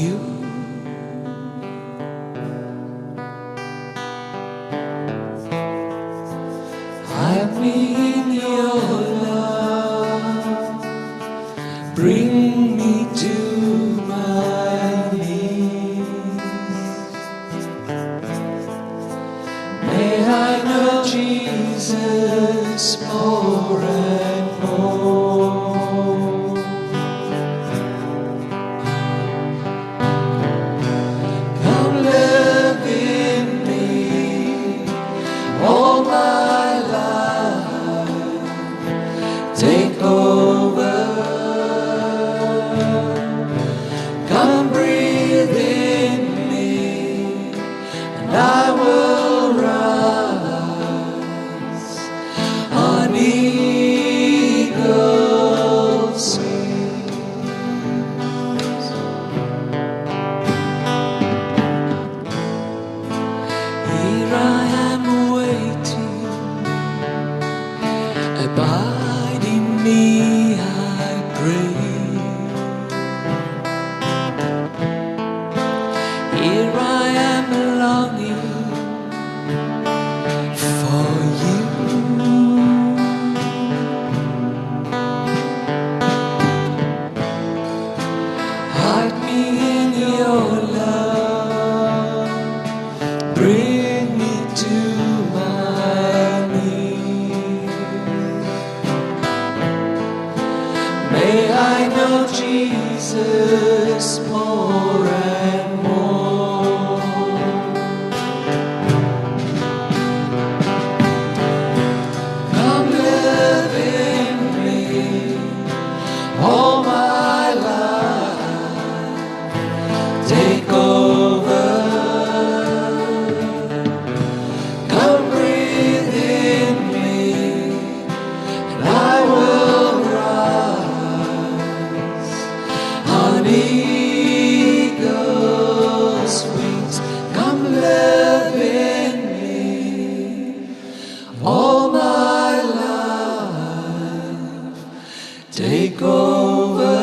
you. Hide me in your love, bring me to my knees. May I know Jesus more and more. Come live in me all my life. Take over. Come breathe in me, and I will rise on eagle's wings. Here I am waiting, abide in me, I pray. Here I am longing for you. Hide me in your love, bring me to my knees. May I know Jesus more and more. Come live in me all my life. Take over. Come breathe in me, and I will rise on eagle's wings. Come live in me all my life. Take over.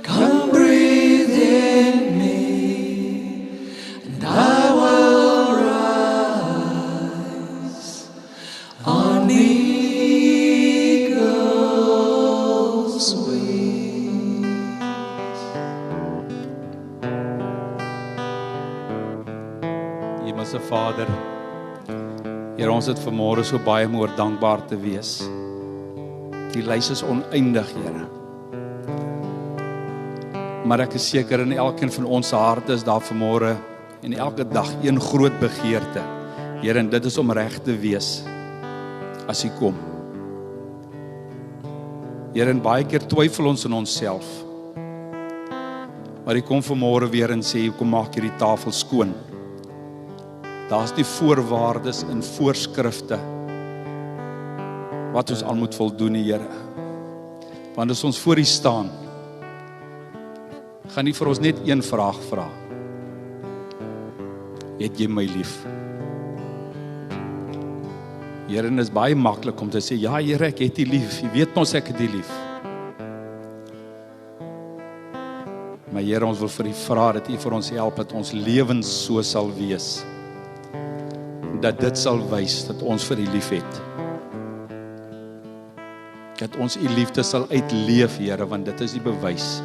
Come breathe in me, and I will rise on eagle's wings. Hemelse Vader, Here ons het vanmôre so baie om oor dankbaar te wees. Die lys is oneindig, Here. Maar ek is seker in elkeen van ons harte is daar vanmôre en elke dag een groot begeerte. Here, en dit is om reg te wees as U kom. Here, en baie keer twyfel ons in onsself. Maar U kom vanmôre weer en sê, kom maak hierdie tafel skoon. Daar's die voorwaardes en voorskrifte wat ons aan moet voldoen, Here. Want as ons voor U staan, gaan U vir ons net een vraag vra. Het jy my lief? Here, en is baie maklik om te sê, ja Here, ek het U lief. U weet ons ek het U lief. Maar Here, ons wil vir U vra dat U vir ons help dat ons lewens so sal wees. Dat dit sal wys dat ons vir U lief het. Dat ons U liefde sal uitleef, Here, want dit is die bewys.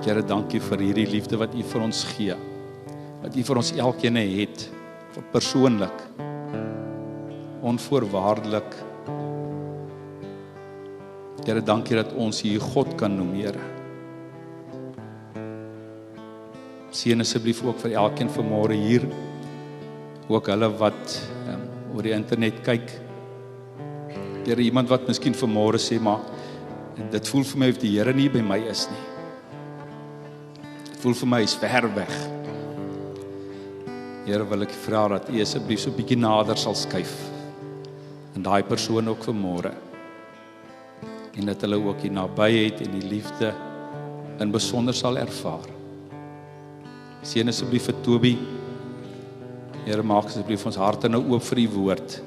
Here, dankie vir hierdie liefde wat U vir ons gee. Wat U vir ons elkeen het, persoonlik, onvoorwaardelik. Here, dankie dat ons U God kan noem, Here. Seën asseblief ook vir elkeen vanmôre hier, ook hulle wat oor die internet kyk. Here, iemand wat miskien vanmôre sê, maar dit voel vir my of die Here nie by my is nie. Dit voel vir my is ver weg. Here, wil ek vra dat U asseblief so 'n bietjie nader sal skuif en daai persoon ook vanmôre. En dat hulle ook die nabyheid en die liefde in besonder sal ervaar. Seën asseblief vir Toby. Here, maak asseblief ons harte nou oop vir U woord.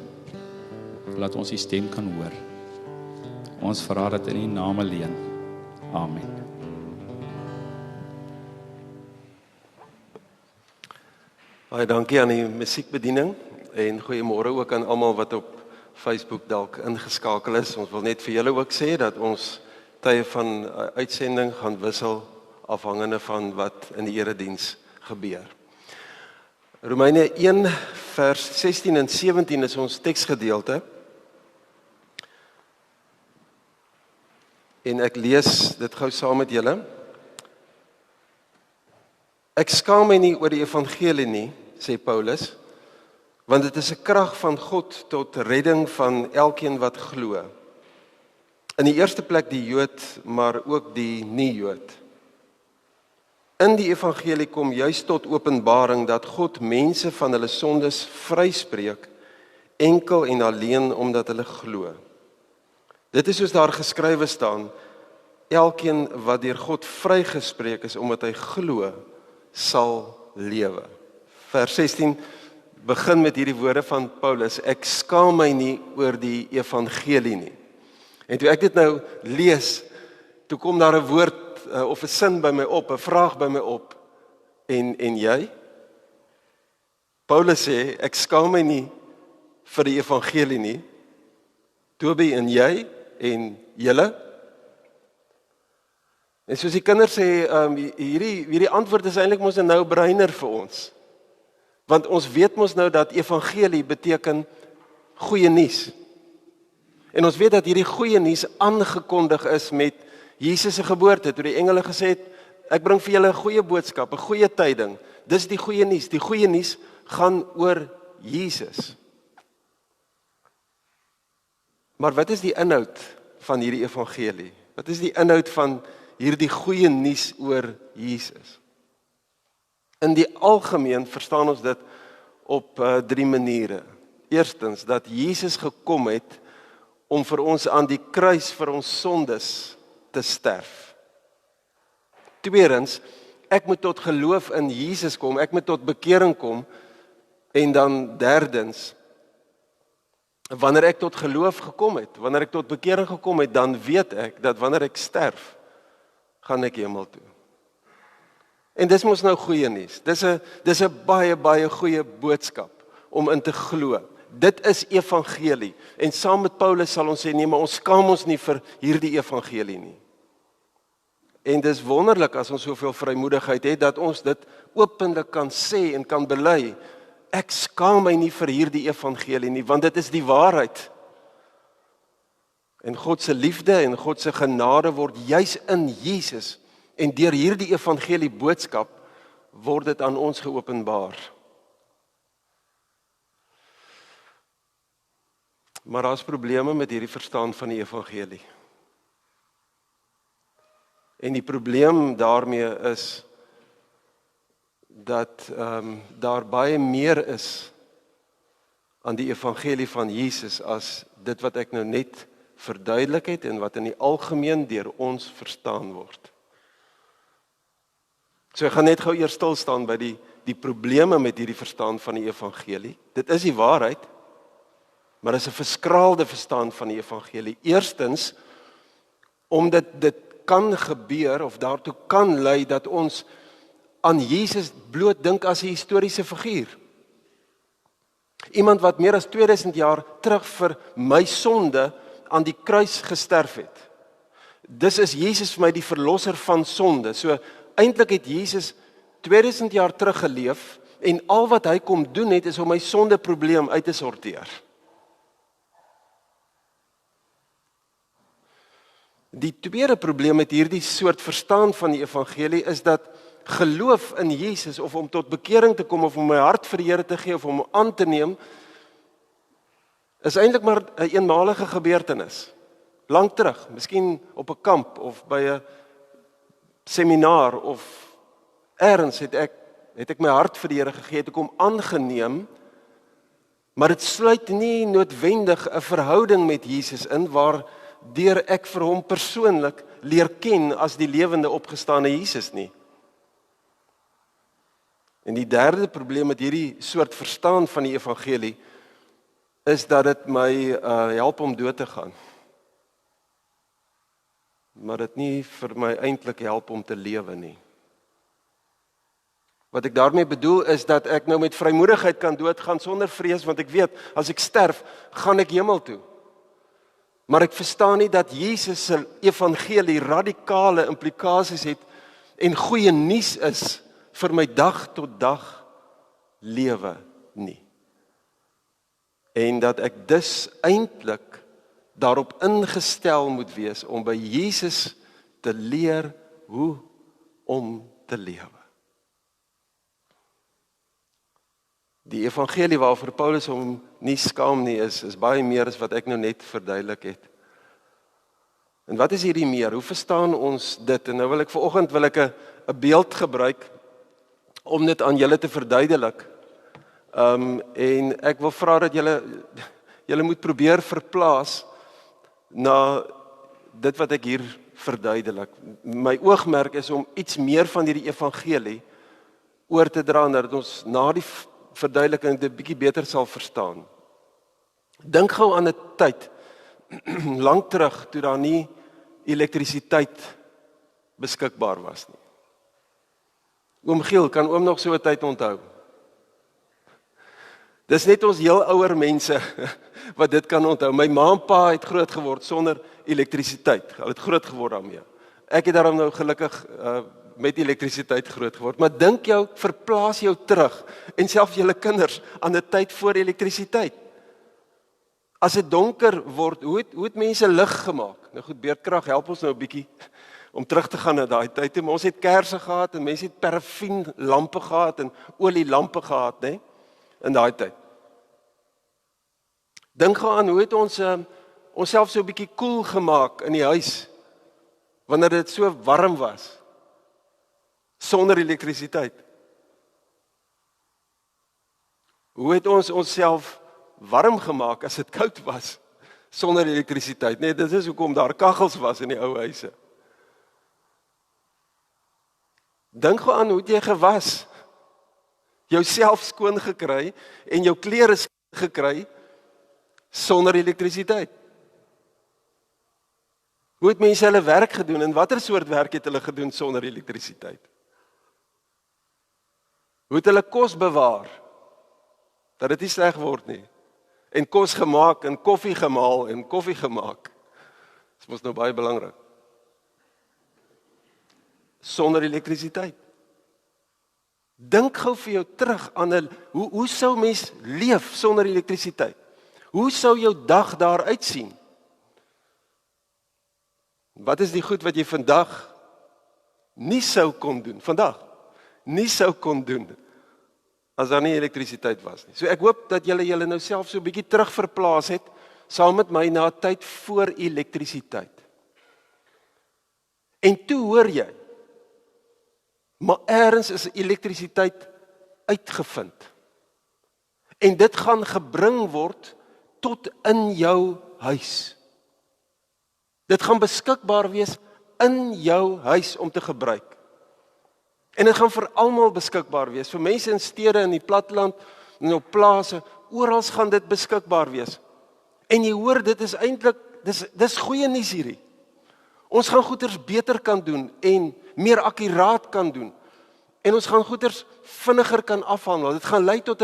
Laat ons U stem kan hoor. Ons vra dit in die naam alleen. Amen. Baie dankie aan die musiekbediening en goeiemôre ook aan almal wat op Facebook dalk ingeskakel is. Ons wil net vir julle ook sê dat ons tye van uitsending gaan wissel afhangende van wat in die erediens gebeur. Romeine 1 vers 16 en 17 is ons teksgedeelte. En ek lees dit gou saam met julle. Ek skaam my nie oor die evangelie nie, sê Paulus, want dit is 'n krag van God tot redding van elkeen wat glo. In die eerste plek die Jood, maar ook die nie-Jood. In die evangelie kom juis tot openbaring dat God mense van hulle sondes vryspreek, enkel en alleen omdat hulle glo. Dit is soos daar geskrywe staan, elkeen wat deur God vrygespreek is omdat hy glo, sal lewe. Vers 16 begin met hierdie woorde van Paulus, ek skaam my nie oor die evangelie nie. En toe ek dit nou lees, toe kom daar 'n woord of 'n sin by my op, 'n vraag by my op. En jy? Paulus sê, ek skaam my nie vir die evangelie nie. Toby en jy en julle? En soos die kinders sê, hierdie antwoord is eintlik mos 'n no-brainer vir ons. Want ons weet mos nou dat evangelie beteken goeie nuus. En ons weet dat hierdie goeie nuus aangekondig is met Jesus se geboorte. Toe die engele gesê het, ek bring vir julle 'n goeie boodskap, 'n goeie tyding. Dis die goeie nuus. Die goeie nuus gaan oor Jesus. Maar wat is die inhoud van hierdie evangelie? Wat is die inhoud van hierdie goeie nuus oor Jesus? In die algemeen verstaan ons dit op 3 maniere. Eerstens, dat Jesus gekom het om vir ons aan die kruis vir ons sondes te sterf. Tweedens, ek moet tot geloof in Jesus kom, ek moet tot bekering kom. En dan derdens, wanneer ek tot geloof gekom het, wanneer ek tot bekering gekom het, dan weet ek dat wanneer ek sterf, gaan ek hemel toe. En dis mos nou goeie nuus. Dis 'n baie goeie boodskap om in te glo. Dit is evangelie. En saam met Paulus sal ons sê, nee, maar ons skaam ons nie vir hierdie evangelie nie. En dis wonderlik as ons soveel vrymoedigheid het, dat ons dit openlik kan sê en kan bely. Ek skaam my nie vir hierdie evangelie nie, want dit is die waarheid. En God se liefde en God se genade word juis in Jesus, en deur hierdie evangelie boodskap word dit aan ons geopenbaar. Maar daar's probleme met hierdie verstaan van die evangelie. En die probleem daarmee is dat daar baie meer is aan die evangelie van Jesus as dit wat ek nou net verduidelik het en wat in die algemeen deur ons verstaan word. So ek gaan net gou eers stil staan by die probleme met hierdie verstaan van die evangelie. Dit is die waarheid, maar dit is 'n verskraalde verstaan van die evangelie. Eerstens, omdat dit kan gebeur of daartoe kan lei dat ons aan Jesus bloot dink as 'n historiese figuur. Iemand wat meer as 2000 jaar terug vir my sonde aan die kruis gesterf het. Dis is Jesus vir my die verlosser van sonde. So eintlik het Jesus 2000 jaar terug geleef en al wat hy kom doen het is om my sondeprobleem uit te sorteer. Die tweede probleem met hierdie soort verstaan van die evangelie is dat geloof in Jesus of om tot bekering te kom of om my hart vir die Here te gee of om hom aan te neem is eintlik maar 'n eenmalige gebeurtenis. Lank terug, miskien op 'n kamp of by 'n seminar of elders het ek my hart vir die Here gegee, het ek hom aangeneem, maar dit sluit nie noodwendig 'n verhouding met Jesus in waardeur ek vir hom persoonlik leer ken as die lewende opgestane Jesus nie. En die derde probleem met hierdie soort verstaan van die evangelie is dat dit my help om dood te gaan. maar dit nie vir my eintlik help om te lewe nie. Wat ek daarmee bedoel is dat ek nou met vrymoedigheid kan doodgaan sonder vrees, want ek weet, as ek sterf, gaan ek hemel toe. Maar ek verstaan nie dat Jesus se evangelie radikale implikasies het en goeie nuus is vir my dag tot dag lewe nie. En dat ek dus eintlik daarop ingestel moet wees om by Jesus te leer hoe om te lewe. Die evangelie waarvoor Paulus hom nie skaam nie is baie meer as wat ek nou net verduidelik het. En wat is hierdie meer? Hoe verstaan ons dit? En nou wil ek vanoggend 'n beeld gebruik om dit aan julle te verduidelik. En ek wil vra dat julle moet probeer verplaas na dit wat ek hier verduidelik. My oogmerk is om iets meer van hierdie evangelie oor te dra, dat ons na die verduideliking dit bietjie beter sal verstaan. Dink gou aan 'n tyd, lank terug, toe daar nie elektrisiteit beskikbaar was nie. Oom Giel, kan oom nog so 'n tyd onthou? Dis net ons heel ouer mense wat dit kan onthou. My ma en pa het groot geword sonder elektrisiteit. Hulle het groot geword daarmee. Ek het daarom nou gelukkig met elektrisiteit groot geword. Maar dink jou, verplaas jou terug en selfs julle kinders aan 'n tyd voor elektrisiteit. As dit donker word, hoe het mense lig gemaak? Nou goed, beerdkrag help ons nou 'n bietjie om terug te gaan na daai tyd. Maar ons het kersse gehad en mense het parafin lampe gehad en olielampe gehad, né? In daai tyd. Dink gou aan hoe het ons onsself so 'n bietjie koel gemaak in die huis wanneer dit so warm was sonder elektrisiteit. Hoe het ons onsself warm gemaak as dit koud was sonder elektrisiteit? Nee, dit is hoekom daar kaggels was in die ou huise. Dink gou aan hoe jy gewas, jouself skoon gekry en jou klere skoon gekry sonder elektrisiteit. Hoe het mense hulle werk gedoen en watter soort werk het hulle gedoen sonder elektrisiteit? Hoe het hulle kos bewaar dat dit nie sleg word nie? En kos gemaak en koffie gemaal en koffie gemaak. Dit mos nou baie belangrik. Sonder elektrisiteit. Dink gou vir jou terug aan hoe sou mens leef sonder elektrisiteit? Hoe sou jou dag daar uitsien? Wat is die goed wat jy vandag nie sou kon doen? Vandag nie sou kon doen as daar nie elektrisiteit was nie. So ek hoop dat julle nou self so 'n bietjie terugverplaas het saam met my na 'n tyd voor elektrisiteit. En toe hoor jy, maar eers is elektrisiteit uitgevind. En dit gaan gebring word tot in jou huis. Dit gaan beskikbaar wees in jou huis om te gebruik. En dit gaan vir almal beskikbaar wees, vir mense in stede, in die platteland, en op plase, oral gaan dit beskikbaar wees. En jy hoor, dit is eintlik, dis goeie nuus hierdie. Ons gaan goeders beter kan doen en meer akkuraat kan doen. En ons gaan goeders vinniger kan afhandel. Dit gaan lei tot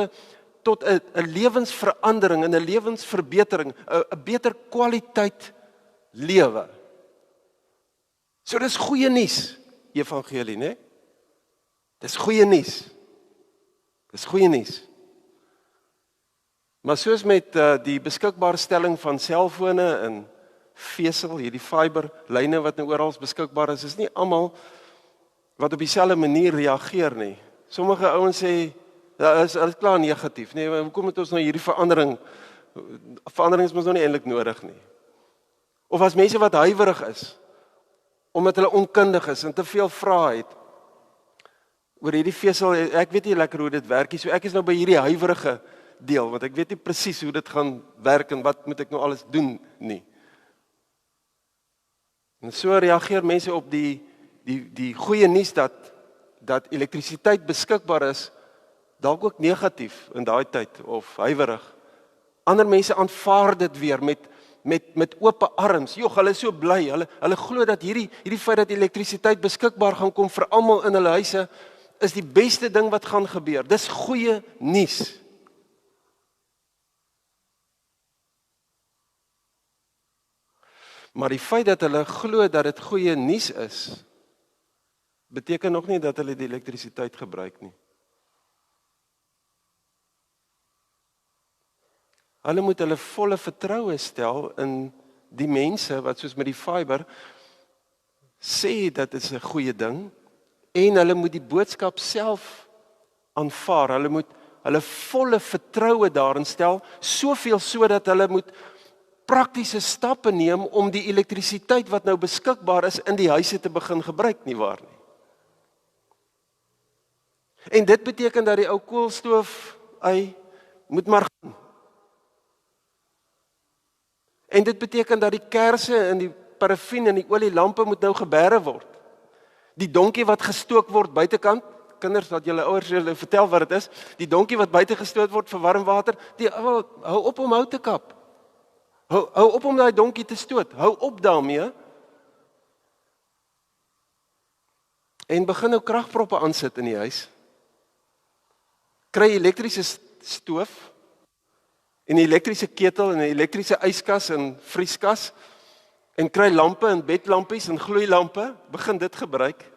'n lewensverandering en 'n lewensverbetering, 'n beter kwaliteit lewe. So dis goeie nuus, evangelie, né? Dis goeie nuus. Dis goeie nuus. Maar soos met die beskikbaarstelling van selfone en vesel, hierdie fiberlyne wat nou oral beskikbaar is nie almal wat op dieselfde manier reageer nie. Sommige ouens sê, ja, is klaar negatief. Nee, hoekom het ons nou hierdie verandering is mos nou nie eintlik nodig nie. Of as mense wat huiwerig is, omdat hulle onkundig is en te veel vrae het oor hierdie vesel, ek weet nie lekker hoe dit werk nie, so ek is nou by hierdie huiwerige deel, want ek weet nie presies hoe dit gaan werk en wat moet ek nou alles doen nie. En so reageer mense op die goeie nuus dat elektrisiteit beskikbaar is, dalk ook negatief in daai tyd of huiwerig. Ander mense aanvaar dit weer met oop arms. Jog, hulle is so bly. Hulle glo dat hierdie feit dat elektrisiteit beskikbaar gaan kom vir almal in hulle huise is die beste ding wat gaan gebeur. Dis goeie nuus. Maar die feit dat hulle glo dat dit goeie nuus is, beteken nog nie dat hulle die elektrisiteit gebruik nie. Hulle moet hulle volle vertroue stel in die mense wat soos met die fiber sê dat dit is 'n goeie ding en hulle moet die boodskap self aanvaar. Hulle moet hulle volle vertroue daarin stel, soveel sodat hulle moet praktiese stappe neem om die elektrisiteit wat nou beskikbaar is in die huise te begin gebruik, nie waar nie. En dit beteken dat die ou koolstoof moet maar gaan. En dit beteken dat die kersse en die parafin en die olielampe moet nou gebêre word. Die donkie wat gestook word buitekant, kinders wat julle ouers julle vertel wat dit is, die donkie wat buite gestoot word vir warm water, hou op om hout te kap. Hou op om daai donkie te stoot. Hou op daarmee. En begin nou kragproppe aansit in die huis. Kry elektriese stoof en 'n elektriese ketel en 'n elektriese yskas en vrieskas en kry lampe en bedlampies en gloeilampe, begin dit gebruik.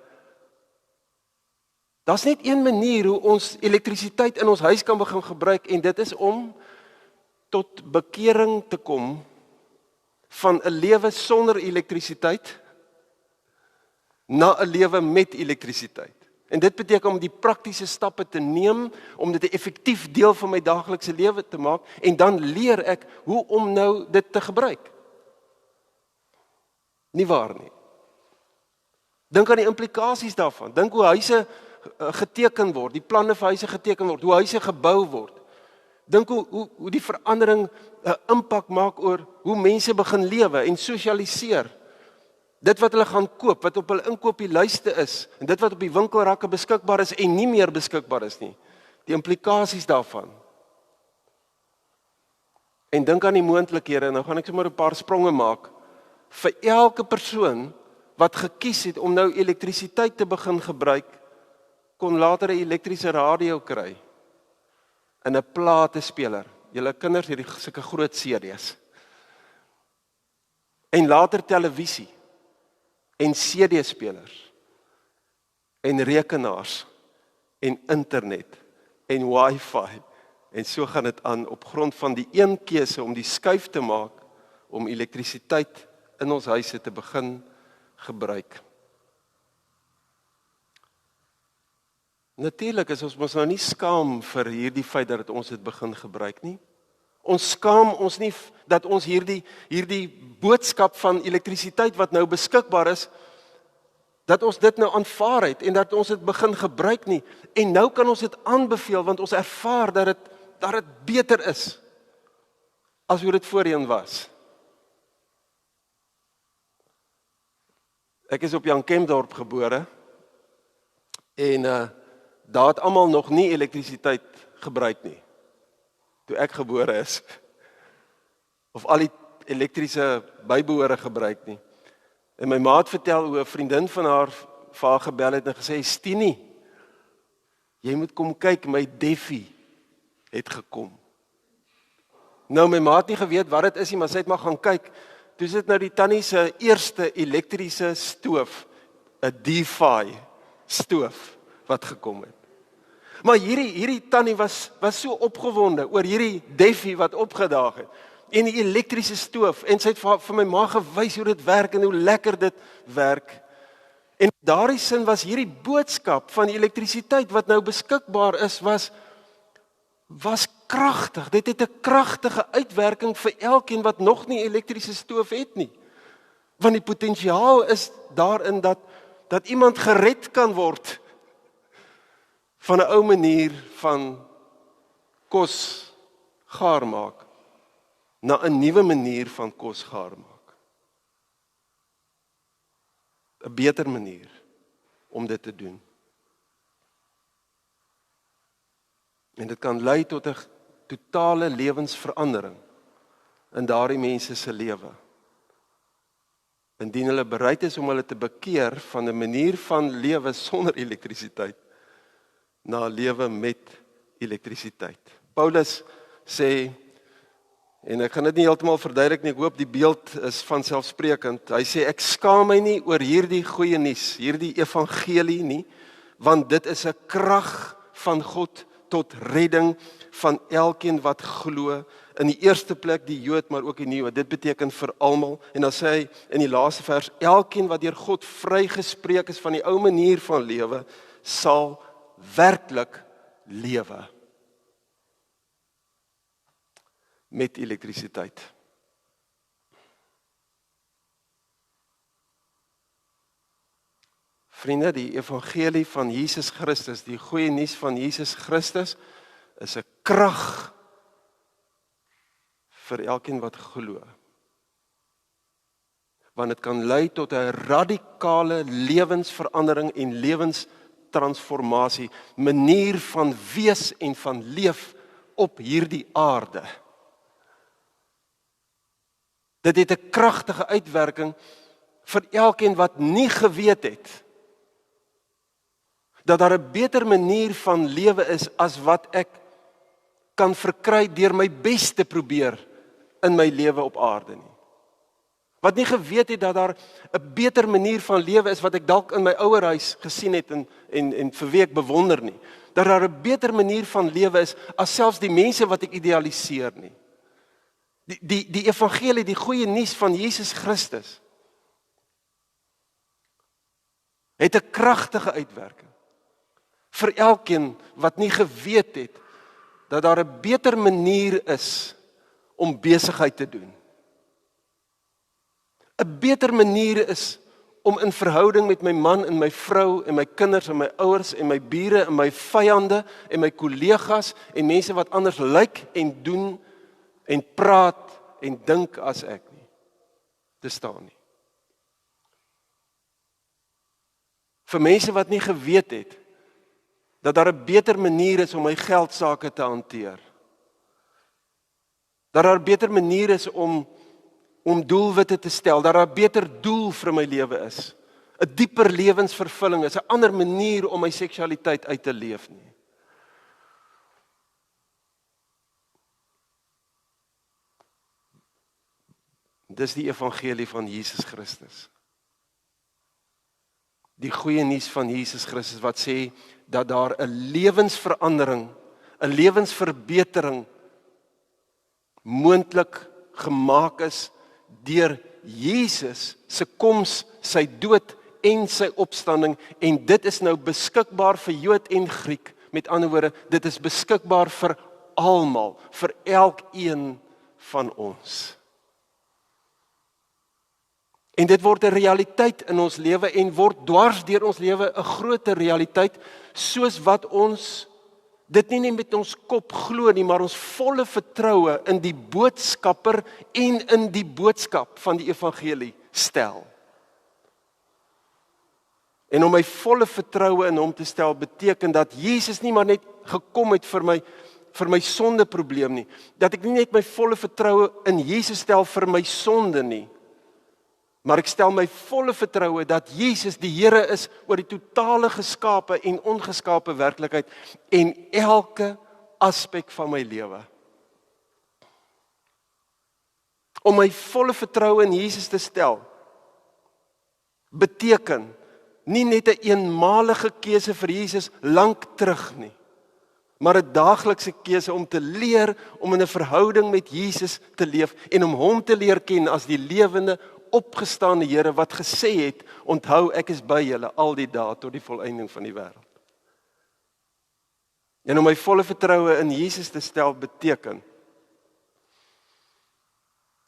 Daar's net een manier hoe ons elektrisiteit in ons huis kan begin gebruik en dit is om tot bekering te kom van 'n lewe sonder elektrisiteit na 'n lewe met elektrisiteit. En dit beteken om die praktiese stappe te neem, om dit 'n effektief deel van my daaglikse lewe te maak, en dan leer ek hoe om nou dit te gebruik. Nie waar nie. Dink aan die implikasies daarvan. Dink hoe huise geteken word, die planne vir huise geteken word, hoe huise gebou word. Dink hoe die verandering 'n impak maak oor hoe mense begin lewe en sosialiseer. Dit wat hulle gaan koop, wat op hulle inkopieslyste is, en dit wat op die winkelrakke beskikbaar is en nie meer beskikbaar is nie. Die implikasies daarvan. En dink aan die moontlikhede, nou gaan ek sommer 'n paar spronge maak. Vir elke persoon wat gekies het om nou elektrisiteit te begin gebruik, kon later 'n elektriese radio kry en 'n platespeler. Julle kinders het sulke groot CD's. En later televisie en CD-spelers en rekenaars en internet en wifi en so gaan dit aan op grond van die een keuse om die skuif te maak om elektrisiteit in ons huise te begin gebruik. Natuurlik is ons mos nou nie skaam vir hierdie feit dat ons dit begin gebruik nie. Ons skaam ons nie dat ons hierdie boodskap van elektrisiteit wat nou beskikbaar is, dat ons dit nou aanvaar het en dat ons dit begin gebruik nie. En nou kan ons dit aanbeveel want ons ervaar dat dit beter is as hoe dit voorheen was. Ek is op Jan Kempdorp gebore en daar het almal nog nie elektrisiteit gebruik nie. Toe ek gebore is, of al die elektriese bybehore gebruik nie. En my ma het vertel hoe 'n vriendin van haar vir haar gebel het en gesê, Stienie, jy moet kom kyk, my Deffie het gekom. Nou my ma het nie geweet wat dit is nie, maar sy het maar gaan kyk. Toe sit nou die tannie se eerste elektriese stoof, 'n DeFi stoof wat gekom het. Maar hierdie tannie was so opgewonde oor hierdie Deffie wat opgedaag het. En die elektriese stoof, en sy het vir my ma gewys hoe dit werk en hoe lekker dit werk. En in daardie sin was hierdie boodskap van die elektrisiteit wat nou beskikbaar is, was kragtig. Dit het 'n kragtige uitwerking vir elkeen wat nog nie elektriese stoof het nie. Want die potensiaal is daarin dat iemand gered kan word van 'n ou manier van kos gaar maak na 'n nuwe manier van kos gaar maak. 'n Beter manier om dit te doen. En dit kan lei tot 'n totale lewensverandering in daardie mense se lewe. Indien hulle bereid is om hulle te bekeer van 'n manier van lewe sonder elektrisiteit na 'n lewe met elektrisiteit. Paulus sê, en ek gaan dit nie heeltemal verduidelik nie, ek hoop die beeld is vanselfsprekend. Hy sê, ek skaam my nie oor hierdie goeie nuus, hierdie evangelie nie, want dit is 'n krag van God tot redding van elkeen wat glo, in die eerste plek die Jood, maar ook die nie-Jood. Dit beteken vir almal. En dan sê hy in die laaste vers, elkeen wat deur God vrygespreek is van die ou manier van lewe, sal werklik lewe met elektrisiteit. Vriende, die evangelie van Jesus Christus, die goeie nuus van Jesus Christus, is 'n krag vir elkeen wat glo. Want dit kan lei tot 'n radikale lewensverandering en lewenstransformasie, manier van wees en van leef op hierdie aarde. Dit het 'n kragtige uitwerking vir elkeen wat nie geweet het dat daar 'n beter manier van lewe is as wat ek kan verkry deur my bes te probeer in my lewe op aarde nie. Wat nie geweet het dat daar 'n beter manier van lewe is wat ek dalk in my ouerhuis gesien het en vir wie ek bewonder nie. Dat daar 'n beter manier van lewe is as selfs die mense wat ek idealiseer nie. Die evangelie, die goeie nuus van Jesus Christus het 'n kragtige uitwerking vir elkeen wat nie geweet het dat daar 'n beter manier is om besigheid te doen. 'n Beter manier is om in verhouding met my man en my vrou en my kinders en my ouers en my bure en my vyande en my kollegas en mense wat anders lyk en doen en praat en dink as ek nie. Te staan nie. Vir mense wat nie geweet het dat daar 'n beter manier is om my geldsaake te hanteer. Dat daar 'n beter manier is om doelwitte te stel, dat daar 'n beter doel vir my lewe is. 'n Dieper lewensvervulling is 'n ander manier om my seksualiteit uit te leef nie. Dis die evangelie van Jesus Christus. Die goeie nuus van Jesus Christus wat sê dat daar 'n lewensverandering, 'n lewensverbetering moontlik gemaak is deur Jesus se koms, sy dood en sy opstanding, en dit is nou beskikbaar vir Jood en Griek. Met ander woorde, dit is beskikbaar vir almal, vir elkeen van ons. En dit word 'n realiteit in ons lewe en word dwars deur ons lewe 'n groter realiteit, soos wat ons dit nie net met ons kop glo nie, maar ons volle vertroue in die boodskapper en in die boodskap van die evangelie stel. En om my volle vertroue in hom te stel beteken dat Jesus nie maar net gekom het vir my sondeprobleem nie, dat ek nie net my volle vertroue in Jesus stel vir my sonde nie, maar ek stel my volle vertroue dat Jesus die Here is oor die totale geskape en ongeskape werklikheid en elke aspek van my lewe. Om my volle vertroue in Jesus te stel beteken nie net 'n eenmalige keuse vir Jesus lank terug nie, maar 'n daaglikse keuse om te leer om in 'n verhouding met Jesus te leef en om hom te leer ken as die lewende opgestaande Here wat gesê het, onthou ek is by julle al die dae tot die volëinding van die wêreld. En om my volle vertroue in Jesus te stel beteken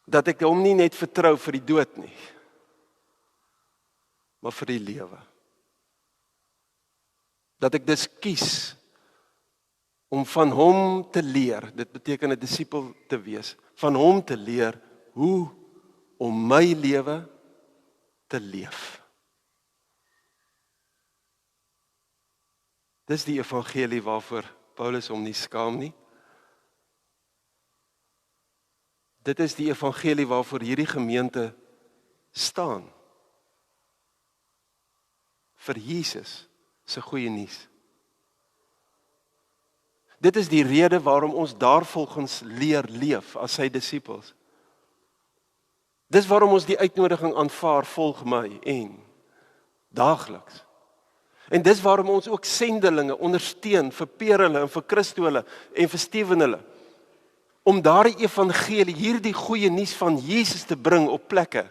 dat ek hom nie net vertrou vir die dood nie, maar vir die lewe. Dat ek dus kies om van hom te leer, dit beteken 'n disipel te wees, van hom te leer hoe om my lewe te leef. Dis die evangelie waarvoor Paulus hom nie skaam nie. Dit is die evangelie waarvoor hierdie gemeente staan. Vir Jesus se goeie nuus. Dit is die rede waarom ons daarvolgens leer leef as sy disippels. Dis waarom ons die uitnodiging aanvaar, volg my en daagliks. En dis waarom ons ook sendelinge ondersteun vir Peer hulle en vir Christo hulle en vir Steven hulle. Om daardie evangelie, hierdie goeie nuus van Jesus te bring op plekke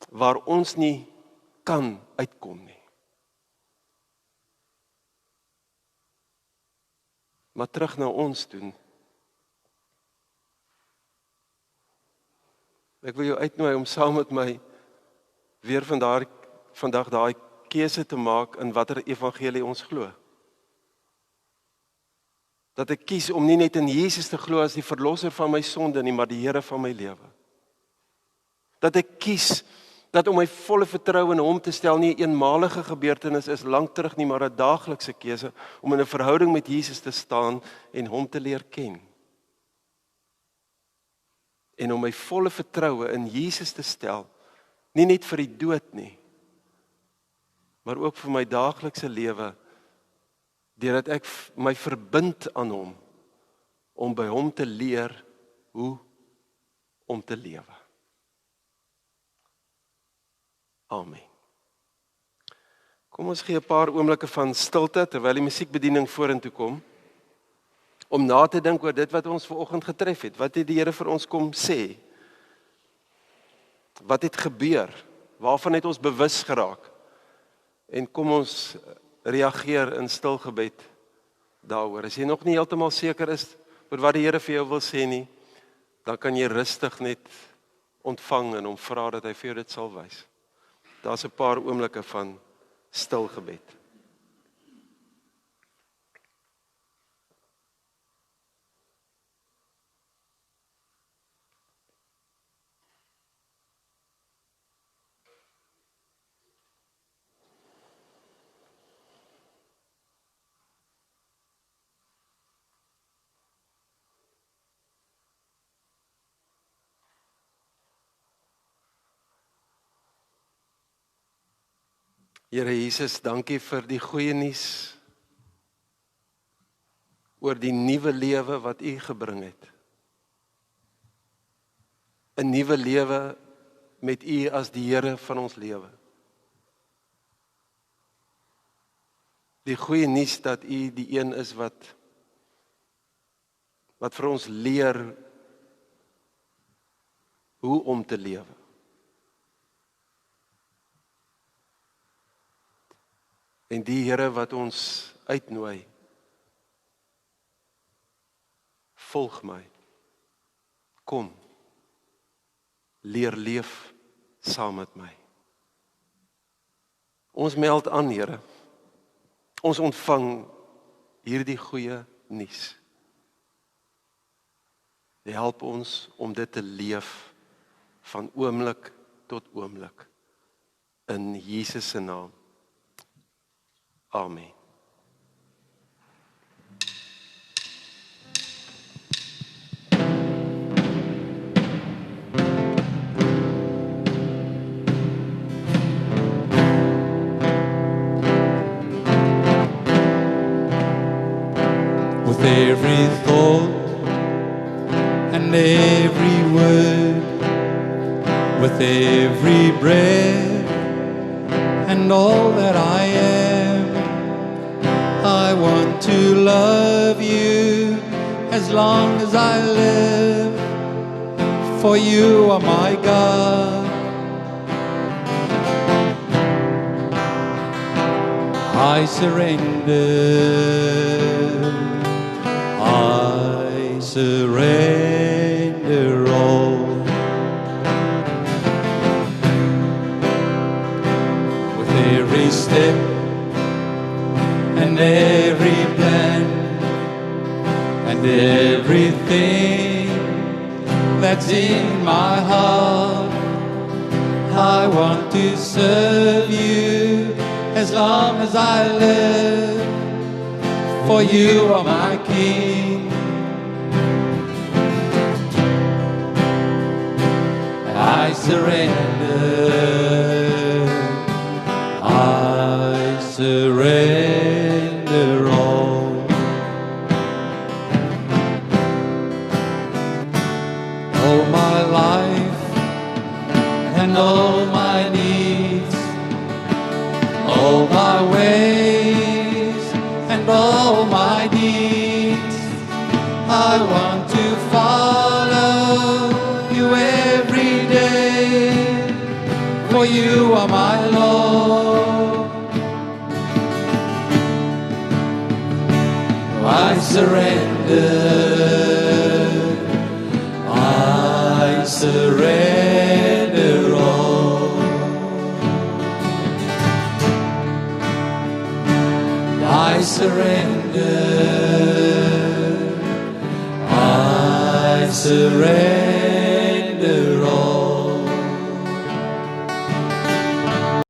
waar ons nie kan uitkom nie. Maar terug na ons toe. Ek wil jou uitnooi om saam met my weer vandag daai keuse te maak in watter evangelie ons glo. Dat ek kies om nie net in Jesus te glo as die verlosser van my sonde nie, maar die Here van my lewe. Dat ek kies dat om my volle vertroue in hom te stel nie 'n eenmalige gebeurtenis is lank terug nie, maar 'n daaglikse keuse om in 'n verhouding met Jesus te staan en hom te leer ken. En om my volle vertroue in Jesus te stel, nie net vir die dood nie, maar ook vir my daaglikse lewe, deurdat ek my verbind aan hom, om by hom te leer hoe om te lewe. Amen. Kom ons gee 'n paar oomblikke van stilte, terwyl die musiekbediening vorentoe kom, om na te dink oor dit wat ons vanoggend getref het. Wat het die Here vir ons kom sê? Wat het gebeur? Waarvan het ons bewus geraak? En kom ons reageer in stil gebed daaroor. As jy nog nie heeltemal seker is oor wat die Here vir jou wil sê nie, dan kan jy rustig net ontvang en hom vra dat hy vir jou dit sal wys. Daar's 'n paar oomblikke van stil gebed. Here Jesus, dankie vir die goeie nuus oor die nuwe lewe wat U gebring het. 'n Nuwe lewe met U as die Here van ons lewe. Die goeie nuus dat U die een is wat vir ons leer hoe om te lewe. En die Here wat ons uitnooi, volg my, kom, leer leef saam met my. Ons meld aan, Here, ons ontvang hierdie goeie nuus. Help ons om dit te leef van oomblik tot oomblik, in Jesus se naam. Amen. With every thought and every word, with every breath and all that I am, I want to love you as long as I live, for you are my God. I surrender. I surrender all. With every step and every plan and everything that's in my heart, I want to serve you as long as I live, for you are my King. surrender. I surrender all. All my life and all my needs, all my ways and all my deeds, I want to follow you every day, for you are my Lord. I surrender, I surrender all. I surrender, I surrender.